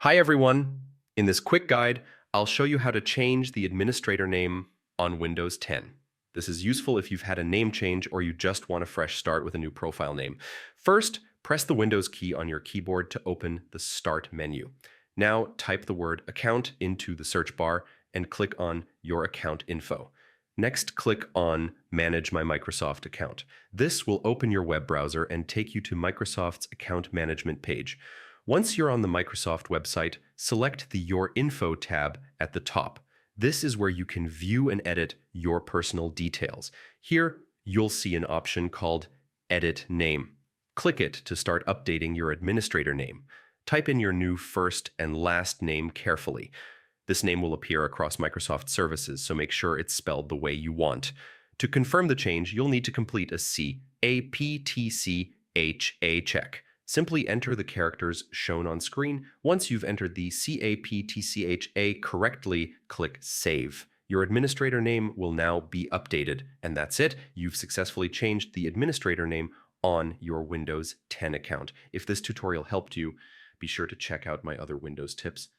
Hi everyone! In this quick guide, I'll show you how to change the administrator name on Windows 10. This is useful if you've had a name change or you just want a fresh start with a new profile name. First, press the Windows key on your keyboard to open the Start menu. Now type the word Account into the search bar and click on Your Account Info. Next, click on Manage My Microsoft Account. This will open your web browser and take you to Microsoft's account management page. Once you're on the Microsoft website, select the Your Info tab at the top. This is where you can view and edit your personal details. Here, you'll see an option called Edit Name. Click it to start updating your administrator name. Type in your new first and last name carefully. This name will appear across Microsoft services, so make sure it's spelled the way you want. To confirm the change, you'll need to complete a CAPTCHA check. Simply enter the characters shown on screen. Once you've entered the CAPTCHA correctly, click Save. Your administrator name will now be updated, and that's it. You've successfully changed the administrator name on your Windows 10 account. If this tutorial helped you, be sure to check out my other Windows tips.